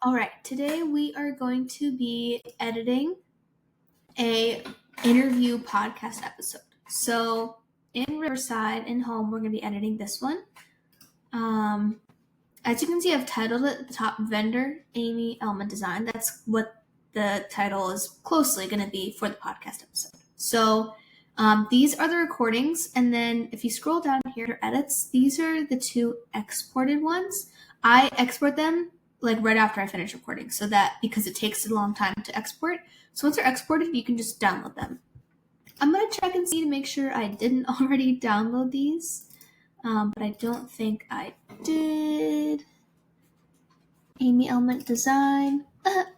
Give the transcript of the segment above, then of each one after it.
All right, today we are going to be editing a interview podcast episode. So in Riverside and home, we're going to be editing this one. As you can see, I've titled it at the top, Vendor Amy Element Design. That's what the title is closely going to be for the podcast episode. So these are the recordings, and then if you scroll down here to edits, these are the two exported ones. I export them like right after I finish recording, so that because it takes a long time to export. So once they're exported, you can just download them. I'm going to check and see to make sure I didn't already download these, but I don't think I did. Amy Element Design.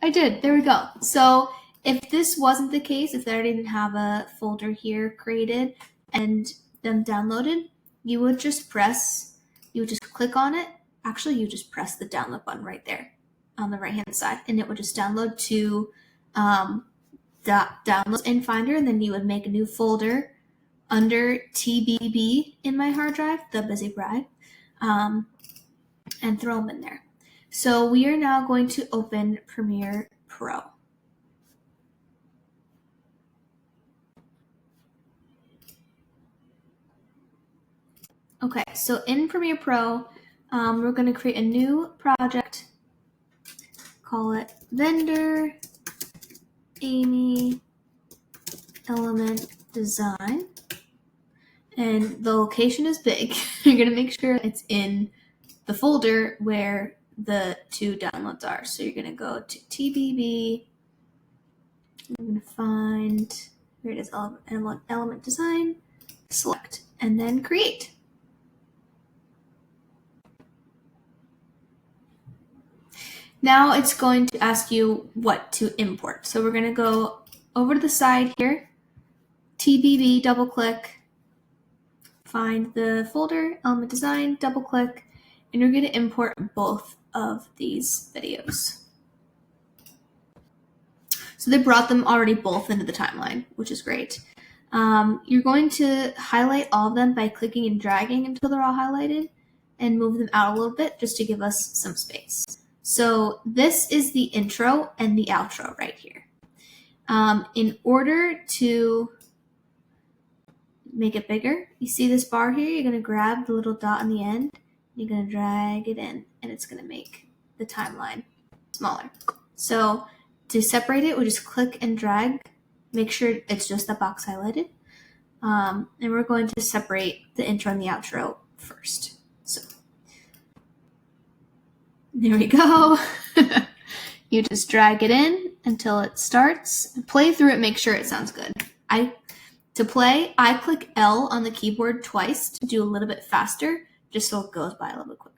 I did. There we go. So if this wasn't the case, if I didn't have a folder here created and them downloaded, you would just click on it. Actually, you just press the download button right there on the right-hand side, and it would just download to the Downloads in Finder, and then you would make a new folder under TBB in my hard drive, the Busy Bride, and throw them in there. So we are now going to open Premiere Pro. Okay, so in Premiere Pro, we're going to create a new project, call it Vendor Amy Element Design, and the location is big. You're going to make sure it's in the folder where the two downloads are. So you're going to go to TBB, you're going to find, here it is, Element Design, select, and then create. Now it's going to ask you what to import. So we're going to go over to the side here, TBB, double click, find the folder, Element Design, double click, and you're going to import both of these videos. So they brought them already both into the timeline, which is great. You're going to highlight all of them by clicking and dragging until they're all highlighted and move them out a little bit just to give us some space. So this is the intro and the outro right here. In order to make it bigger, you see this bar here, you're going to grab the little dot on the end, you're going to drag it in, and it's going to make the timeline smaller. So to separate it, we just click and drag, make sure it's just the box highlighted, and we're going to separate the intro and the outro first. So there we go. You just drag it in until it starts. Play through it, make sure it sounds good. To play, I click L on the keyboard twice to do a little bit faster, just so it goes by a little bit quicker.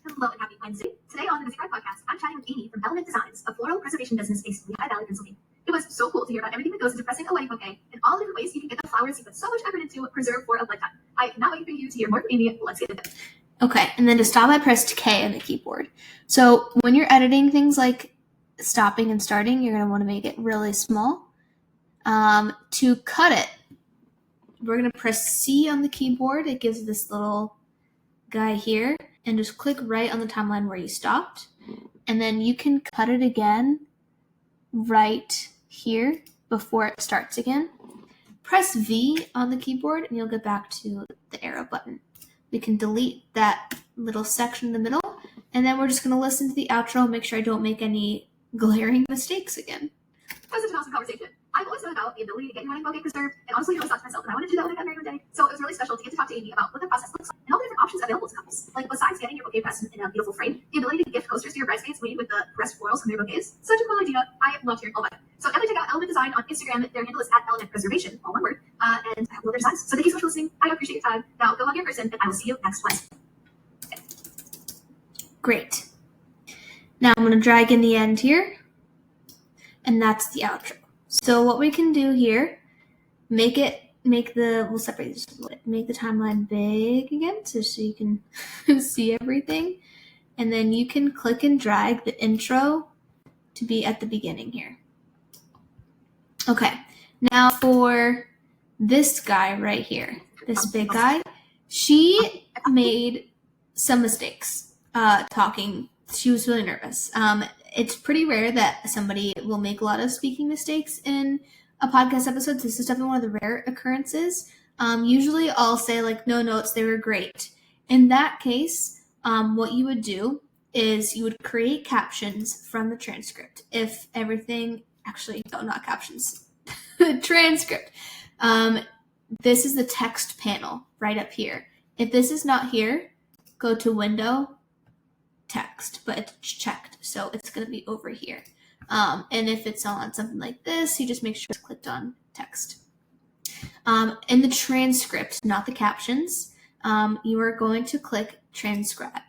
Hello and happy Wednesday. Today on the Busy Bride podcast, I'm chatting with Amy from Element Designs, a floral preservation business based in Lehigh Valley, Pennsylvania. It was so cool to hear about everything that goes into pressing a wedding bouquet and all the different ways you can get the flowers you put so much effort into preserve for a lifetime. I cannot wait for you to hear more from Amy. Let's get into it. Okay, and then to stop, I pressed K on the keyboard. So when you're editing things like stopping and starting, you're going to want to make it really small. To cut it, we're going to press C on the keyboard. It gives this little guy here, and just click right on the timeline where you stopped. And then you can cut it again right here before it starts again. Press V on the keyboard, and you'll get back to the arrow button. We can delete that little section in the middle, and then we're just going to listen to the outro and make sure I don't make any glaring mistakes again. That was such an awesome conversation. I've always known about the ability to get your wedding bouquet preserved, and honestly, I always thought to myself that I wanted to do that when I got married one day. So it was really special to get to talk to Amy about what the process looks like and all the different options available to couples. Like besides getting your bouquet pressed in a beautiful frame, the ability to gift coasters to your bridesmaids made with the pressed florals from their bouquets. Such a cool idea. I love hearing all about it. So definitely check out Element Design on Instagram. Their handle is @elementpreservation, all one word. And I love their designs. So thank you so much for listening. I appreciate your time. Now go love your person, and I will see you next Wednesday. Okay. Great. Now I'm going to drag in the end here, and that's the outro. So what we can do here, we'll separate this a little bit, make the timeline big again so you can see everything. And then you can click and drag the intro to be at the beginning here. Okay, now for this guy right here, this big guy, she made some mistakes talking. She was really nervous. it's pretty rare that somebody will make a lot of speaking mistakes in a podcast episode. This is definitely one of the rare occurrences. Usually I'll say like, no notes, they were great. In that case, what you would do is you would create captions from the transcript. If everything, actually, no, not captions, the transcript. This is the text panel right up here. If this is not here, go to Window, Text, but it's checked, so it's going to be over here. And if it's on something like this, you just make sure it's clicked on Text. In the transcript, not the captions, you are going to click Transcribe.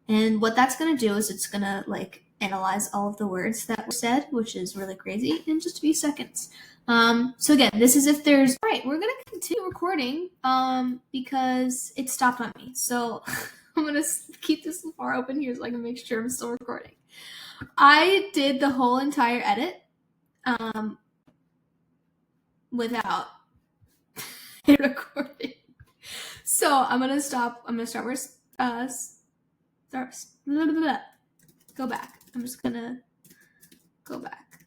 And what that's going to do is it's going to like analyze all of the words that were said, which is really crazy, in just a few seconds. So again, this is if there's, all right, we're going to continue recording because it stopped on me. So I'm going to keep this bar open here so I can make sure I'm still recording. I did the whole entire edit without it recording. So I'm going to stop. I'm going to start where go back. I'm just going to go back.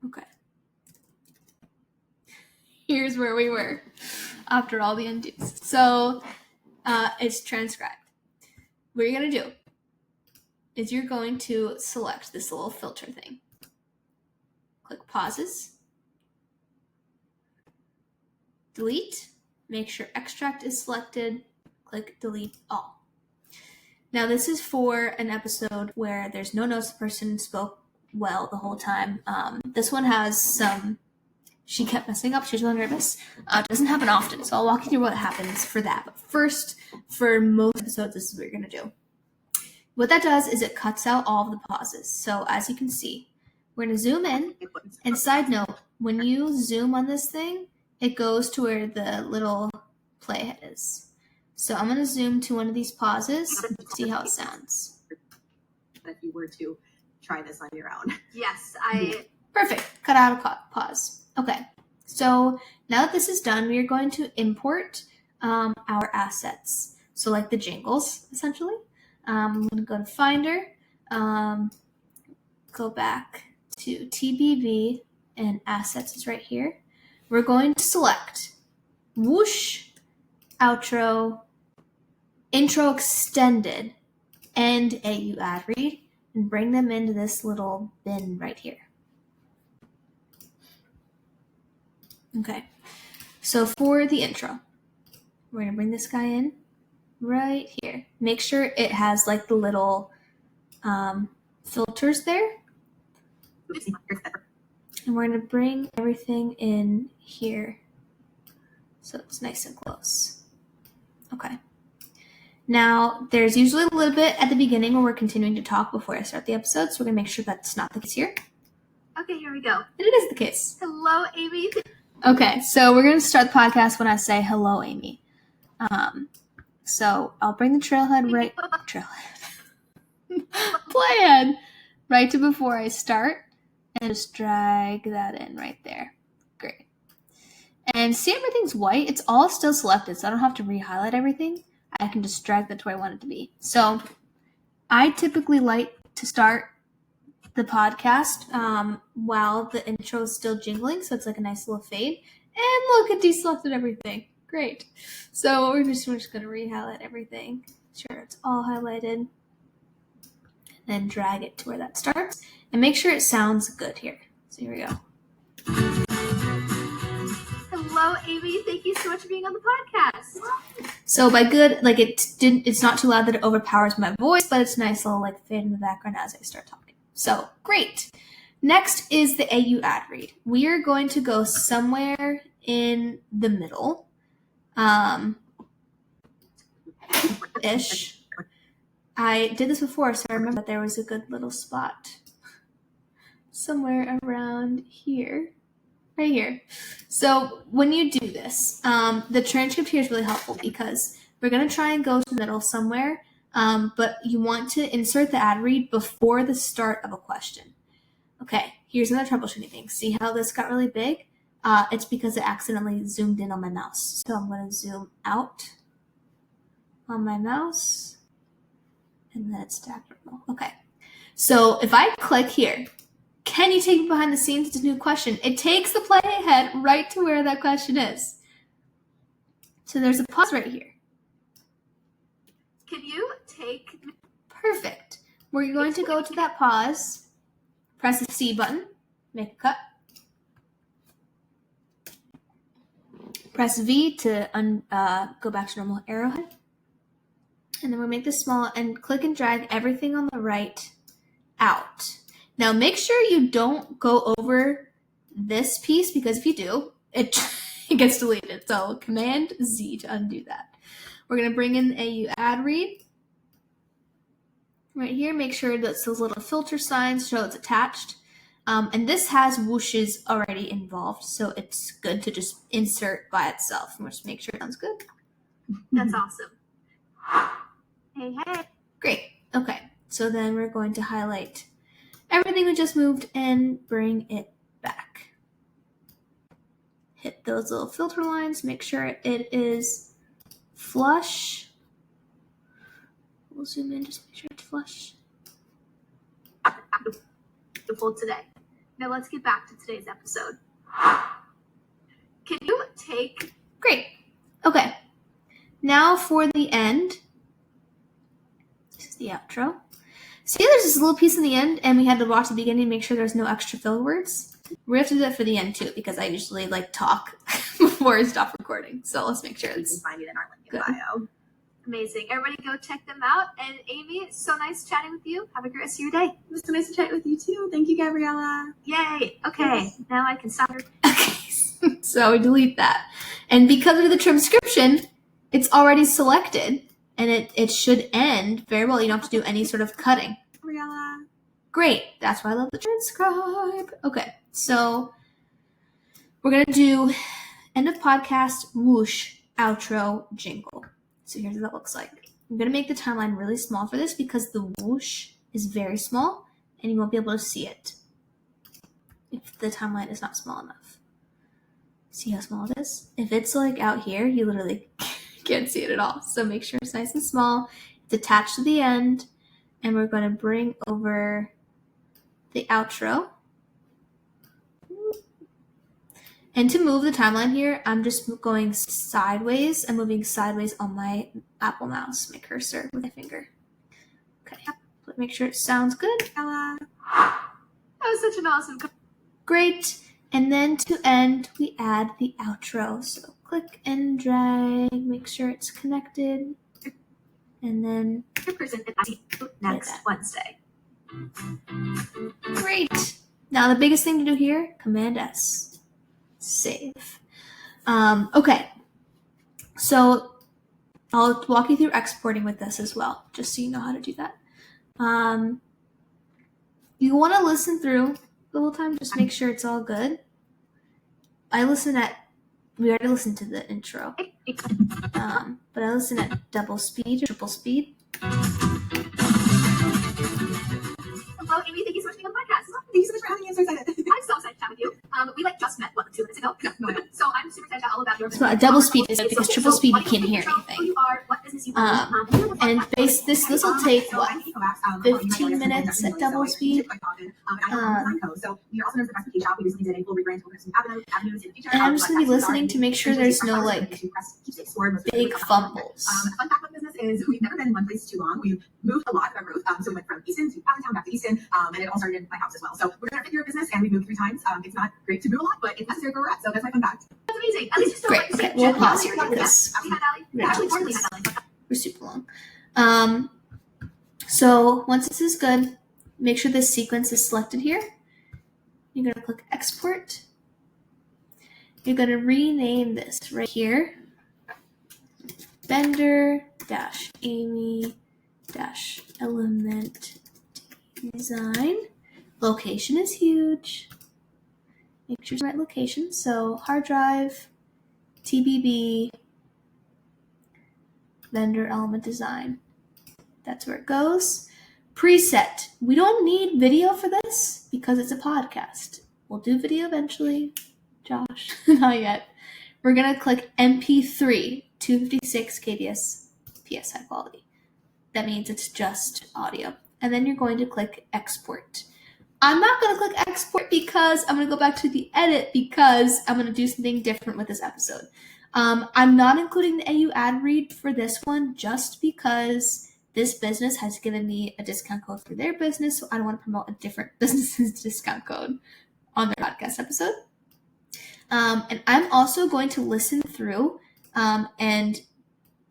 Okay. Here's where we were after all the undos. So it's transcribed. What you're going to do is you're going to select this little filter thing. Click pauses. Delete. Make sure extract is selected. Click delete all. Now this is for an episode where there's no notes, the person spoke well the whole time. This one has some, she kept messing up, she was really nervous. It doesn't happen often, so I'll walk you through what happens for that. But first, for most episodes, this is what you're going to do. What that does is it cuts out all of the pauses. So as you can see, we're going to zoom in. And side note, when you zoom on this thing, it goes to where the little playhead is. So I'm going to zoom to one of these pauses and see how it sounds. If you were to try this on your own. Yes, Perfect. Cut out a pause. Okay. So now that this is done, we are going to import our assets. So like the jingles, essentially. I'm going to go to Finder, go back to TBV, and Assets is right here. We're going to select Whoosh, Outro, Intro Extended, and AU Ad Read, and bring them into this little bin right here. Okay, so for the intro, we're going to bring this guy in right here. Make sure it has like the little filters there. And we're going to bring everything in here so it's nice and close. Okay. Now, there's usually a little bit at the beginning where we're continuing to talk before I start the episode, so we're going to make sure that's not the case here. Okay, here we go. And it is the case. Hello, Amy. Okay, so we're going to start the podcast when I say hello, Amy. So I'll bring the trailhead playhead right to before I start and just drag that in right there. Great. And see, everything's white. It's all still selected, so I don't have to re-highlight everything. I can just drag that to where I want it to be. So I typically like to start the podcast while the intro is still jingling, so it's like a nice little fade. And look, it deselected everything. Great. So we're just going to re-highlight everything. Sure, it's all highlighted. And then drag it to where that starts. And make sure it sounds good here. So here we go. Hello, Amy. Thank you so much for being on the podcast. So by good, like it's not too loud that it overpowers my voice, but it's nice little like fade in the background as I start talking. So great. Next is the AU ad read. We are going to go somewhere in the middle. Ish. I did this before, so I remember that there was a good little spot somewhere around here, right here. So when you do this, the transcript here is really helpful because we're going to try and go to the middle somewhere, but you want to insert the ad read before the start of a question. Okay, here's another troubleshooting thing. See how this got really big? It's because it accidentally zoomed in on my mouse. So I'm going to zoom out on my mouse and then it's stacked normal. Okay. So if I click here, can you take me behind the scenes to do a question? It takes the playhead right to where that question is. So there's a pause right here. Can you take? Perfect. We're going to go to that pause, press the C button, make a cut. Press V to go back to normal arrowhead. And then we'll make this small and click and drag everything on the right out. Now make sure you don't go over this piece, because if you do, it gets deleted. So Command Z to undo that. We're going to bring in AU add read. Right here, make sure that those little filter signs show it's attached. And this has whooshes already involved, so it's good to just insert by itself. And we'll just make sure it sounds good. That's awesome. Hey, hey. Great. Okay. So then we're going to highlight everything we just moved and bring it back. Hit those little filter lines. Make sure it is flush. We'll zoom in, just make sure it's flush. Beautiful today. Now let's get back to today's episode. Can you take? Great. Okay. Now for the end. This is the outro. See, there's this little piece in the end, and we had to watch the beginning to make sure there's no extra filler words. We have to do that for the end too, because I usually talk before I stop recording. So let's make sure You it's can find it in our link in good. bio. Amazing. Everybody go check them out. And Amy, it's so nice chatting with you. Have a great rest of your day. It was so nice to chat with you too. Thank you, Gabriella. Yay. Okay. Now I can stop. Okay, so we delete that. And because of the transcription, it's already selected, and it should end very well. You don't have to do any sort of cutting. Gabriella. Great. That's why I love the transcribe. Okay, so we're going to do end of podcast, whoosh, outro, jingle. So here's what that looks like. I'm going to make the timeline really small for this because the whoosh is very small and you won't be able to see it if the timeline is not small enough. See how small it is? If it's out here, you literally can't see it at all. So make sure it's nice and small. It's attached to the end. And we're going to bring over the outro. And to move the timeline here, I'm just going sideways. I'm moving sideways on my Apple mouse, my cursor with my finger. Okay, make sure it sounds good. Gabriella. That was such an awesome. Great. And then to end, we add the outro. So click and drag, make sure it's connected. And then Person next Wednesday. great. Now the biggest thing to do here, Command S. Save. Okay. So I'll walk you through exporting with this as well, just so you know how to do that. You want to listen through the whole time, just make sure it's all good. We already listened to the intro. But I listen at double speed or triple speed. Hello, Amy. Thank you so much for being on the podcast. Thank you so much for having me. I'm so excited. I'm so excited to chat with you. We just met 2 minutes ago. So I'm super excited to chat all about your So business. double speed is good because triple speed you can't hear Who anything. you are, what business you own. And this will take 15 minutes at double speed. So you're also known for Best Shop. We recently did a full rebrand to some avenues in the future. And I'm just gonna be listening to make sure there's no big fumbles. Fun fact about business is we've never been in one place too long. We've moved a lot of our growth. So we went from Easton to Allentown, back to Easton, and it all started in my house as well. So we're gonna figure a business, and we've moved 3 times. It's not great to move a lot, but it's necessary for where we're at. So that's my fun fact. That's amazing. At least you're still Great. Okay, we'll pause here because we're super long. So once this is good, make sure this sequence is selected here. You're gonna click export. You're gonna rename this right here. Vendor-Amy-Element Design. Location is huge. Make sure it's the right location. So hard drive, TBB, vendor element design. That's where it goes. Preset. We don't need video for this because it's a podcast. We'll do video eventually. Josh, not yet. We're going to click MP3, 256 kbps, PS high quality. that means it's just audio. And then you're going to click export. I'm not going to click export because I'm going to go back to the edit because I'm going to do something different with this episode. I'm not including the AU ad read for this one just because this business has given me a discount code for their business, so I don't want to promote a different business's discount code on their podcast episode. And I'm also going to listen through and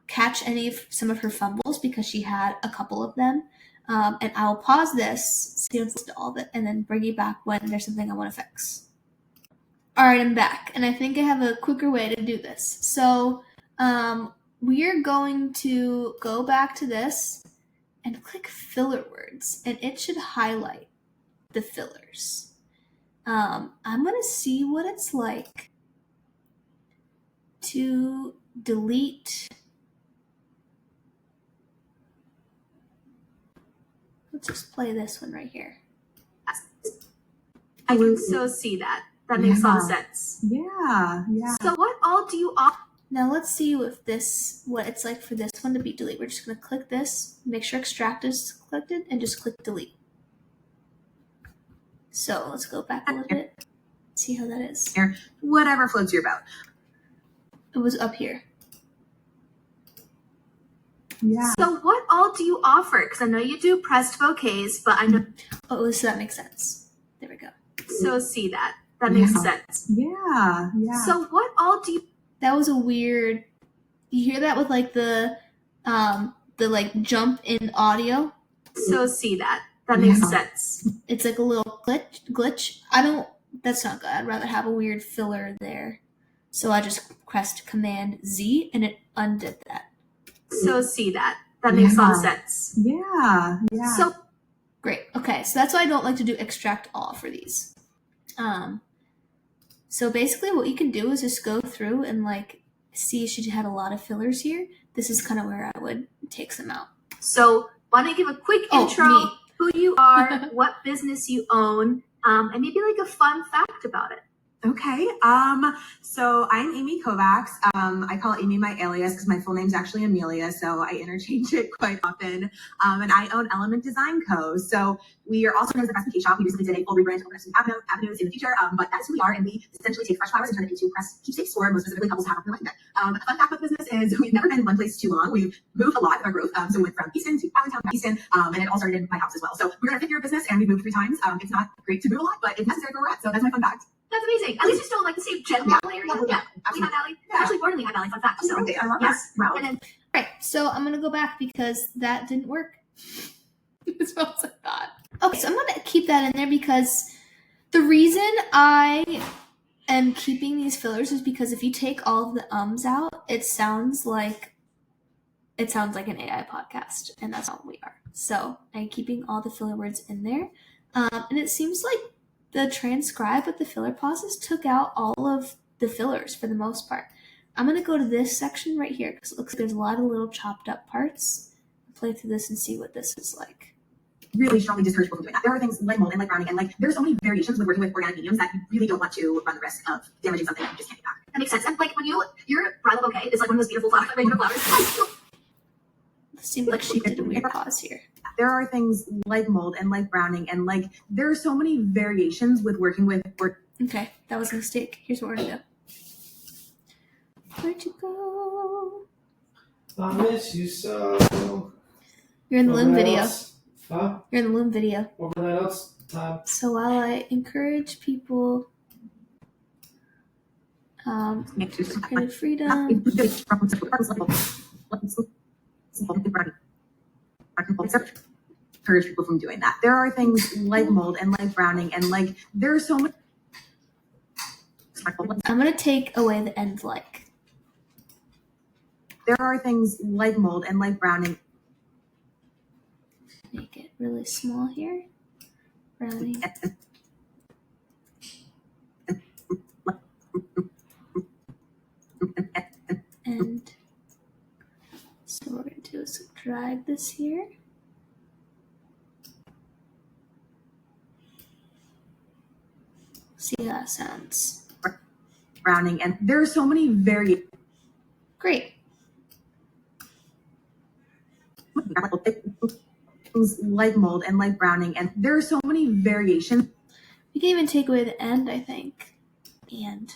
catch some of her fumbles because she had a couple of them. And I'll pause this, see what's to all of it, and then bring you back when there's something I want to fix. All right, I'm back, and I think I have a quicker way to do this. So we're going to go back to this and click filler words, and it should highlight the fillers. I'm going to see what it's like to delete. Let's just play this one right here. I can so see that. That makes a lot of sense. Yeah. So what all do you offer? Now let's see what it's like for this one to be deleted. We're just going to click this, make sure extract is selected, and just click delete. So let's go back a little bit, see how that is. Whatever floats your boat. It was up here. Yeah. So what all do you offer? Because I know you do pressed bouquets, but I know. Oh, so that makes sense. There we go. So see that. That makes sense. Yeah. So what all do you? That was a weird. You hear that with like the like jump in audio. So see that. That makes sense. It's like a little glitch. That's not good. I'd rather have a weird filler there. So I just pressed Command Z and it undid that. So see that. That makes a lot of sense. Yeah. So great. Okay, so that's why I don't like to do extract all for these. So basically what you can do is just go through and like see if she had a lot of fillers here. This is kind of where I would take some out. So why don't you give a quick intro, me. who you are, what business you own, and maybe like a fun fact about it. Okay. So I'm Amy Kovacs. I call Amy my alias because my full name's actually Amelia, so I interchange it quite often. And I own Element Design Co. So we are also known as the Press Bouquet Shop. We recently did a full rebrand to open up some avenues in the future, but that's who we are, and we essentially take fresh flowers and turn it into press keepsakes for most specifically couples to have on their wedding day. A fun fact about the business is we've never been in one place too long. We've moved a lot with our growth. So we went from Easton to Allentown, Easton, and it all started in my house as well. So we're in a 50-year business, and we've moved 3 times. It's not great to move a lot, but it's necessary for where we're at. So that's my fun fact. That's amazing. At least you're still in like the same general area. Yeah. Lehigh Valley. I'm actually born in Lehigh Valley, fun fact. So I love yes. that. Wow. And then Right, so I'm going to go back because that didn't work as well as I thought. Okay, so I'm going to keep that in there because the reason I am keeping these fillers is because if you take all of the ums out, it sounds like an AI podcast, and that's all we are. So I'm keeping all the filler words in there. And it seems like the transcribe with the filler pauses took out all of the fillers for the most part. I'm going to go to this section right here because it looks like there's a lot of little chopped up parts. Play through this and see what this is like. Really strongly discourage people from doing that. There are things like mold and like browning, and like there's so many variations with working with organic mediums that you really don't want to run the risk of damaging something that you just can't get back. that makes sense. And like when your bridal bouquet is like one of those beautiful flowers, arrangement of flowers. It seems like she did a weird pause here. There are things like mold and like browning, and like there are so many variations with working with. Okay, that was a mistake. Here's where we're gonna go. Where'd you go? I miss you so. You're in the Loom video. Huh? You're in the Loom video. Overnight else time. So while I encourage people creative freedom, encourage people from doing that. There are things like mold and like browning, and like there are so many. I'm gonna take away the end like. There are things like mold and like browning. Make it really small here. Browning. And so what we're gonna do is drag this here. See how that sounds. Browning, and there are so many variations. Great. things like mold and like browning, and there are so many variations. You can even take away the end, I think. And.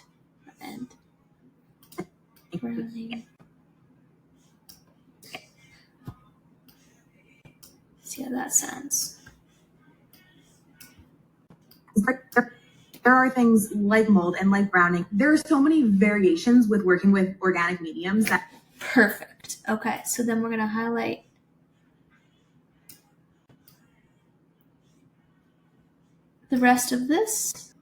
Browning. See how that sounds. There are things like mold and like browning. There are so many variations with working with organic mediums that. Perfect. Okay, so then we're going to highlight the rest of this.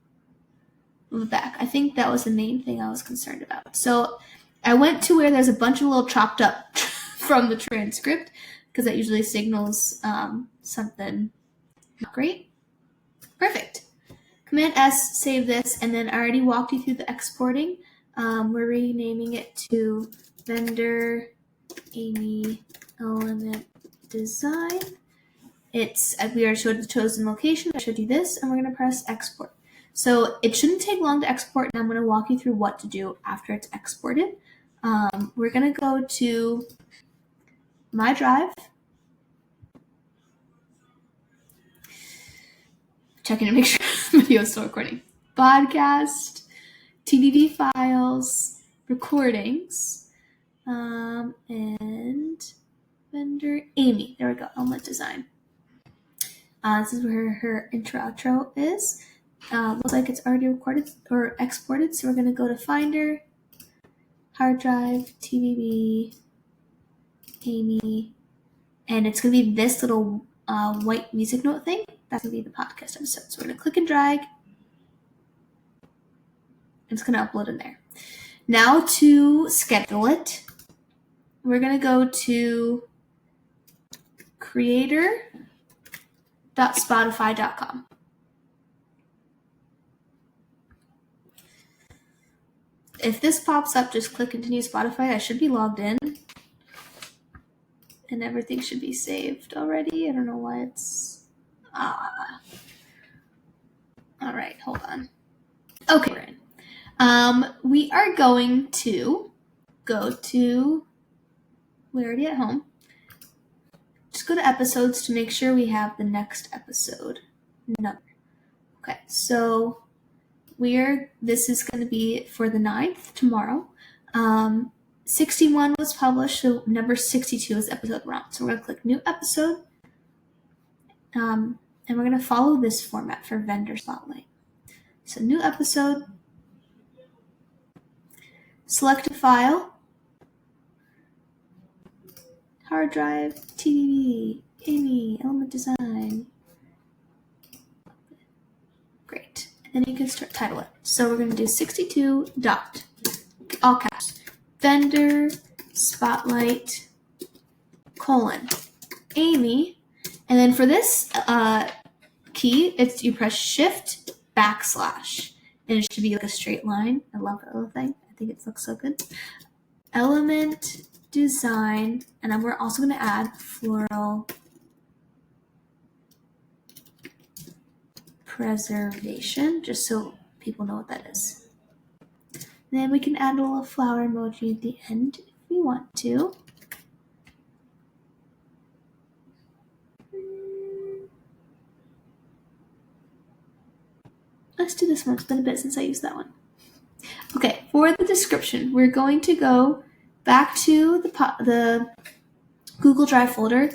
Move back. I think that was the main thing I was concerned about. So I went to where there's a bunch of little chopped up from the transcript because that usually signals something not great. Perfect. Command S, save this, and then I already walked you through the exporting. We're renaming it to vendor Amy element design. We already showed the chosen location. I showed you this, and we're going to press export. So it shouldn't take long to export, and I'm going to walk you through what to do after it's exported. We're going to go to My Drive. Checking to make sure the video is still recording. Podcast, TDD files, recordings, and vendor Amy. There we go, element design. This is where her intro outro is. Looks like it's already recorded or exported, so we're going to go to Finder, hard drive, TDD, Amy, and it's going to be this little white music note thing. That's going to be the podcast episode. So we're going to click and drag. It's going to upload in there. Now to schedule it, we're going to go to creator.spotify.com. If this pops up, just click continue Spotify. I should be logged in. And everything should be saved already. I don't know why it's... All right, hold on. Okay, we're in. We are going to go to... We're already at home. Just go to episodes to make sure we have the next episode number. Okay, so this is going to be for the 9th, tomorrow. 61 was published, so number 62 is the episode we're on. So we're going to click new episode. And we're going to follow this format for vendor spotlight. So new episode. Select a file. Hard drive, TDD, Amy, element design. Great. And then you can start title it. So we're going to do 62 dot, all caps, vendor spotlight colon Amy. And then for this key, you press shift backslash. And it should be like a straight line. I love that little thing. I think it looks so good. Element design, and then we're also going to add floral preservation, just so people know what that is. And then we can add a little flower emoji at the end if we want to. Let's do this one. It's been a bit since I used that one. Okay, for the description, we're going to go back to the Google Drive folder.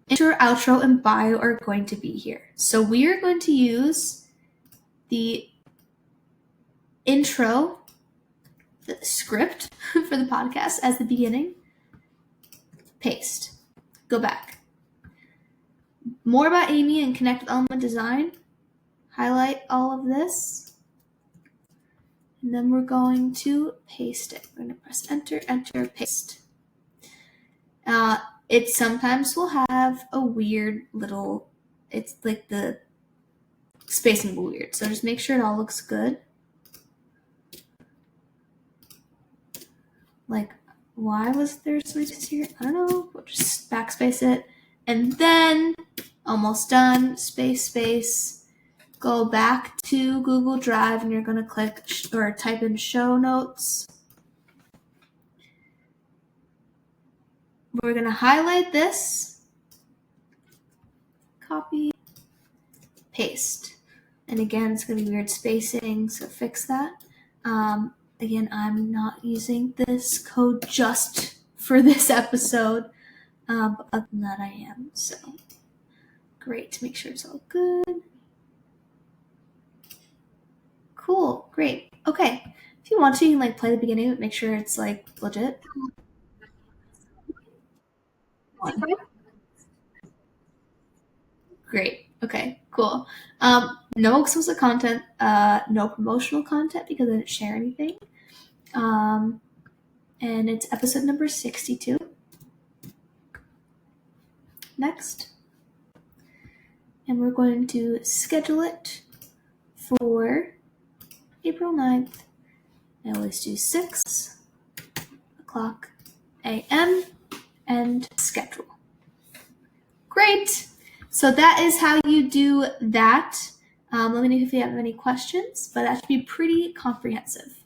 Intro, outro, and bio are going to be here. So we are going to use the intro, the script for the podcast as the beginning. Paste. Go back. More about Amy and connect with element design. Highlight all of this. And then we're going to paste it. We're going to press enter, enter, paste. It sometimes will have a weird little, it's like the spacing will be weird. So just make sure it all looks good. Like, why was there so many spaces here? I don't know. We'll just backspace it. And then, almost done, space. Go back to Google Drive and you're going to click or type in show notes. We're going to highlight this copy, paste. And again, it's going to be weird spacing, so fix that. Again, I'm not using this code just for this episode, but other than that, I am. So great to make sure it's all good. Cool, great. Okay, if you want to, you can like play the beginning, but make sure it's like legit. Great. Okay, cool. No explicit content, no promotional content because I didn't share anything. And it's episode number 62. Next. And we're going to schedule it for April 9th. I always do 6 o'clock a.m. and schedule. Great. So that is how you do that. Let me know if you have any questions, but that should be pretty comprehensive.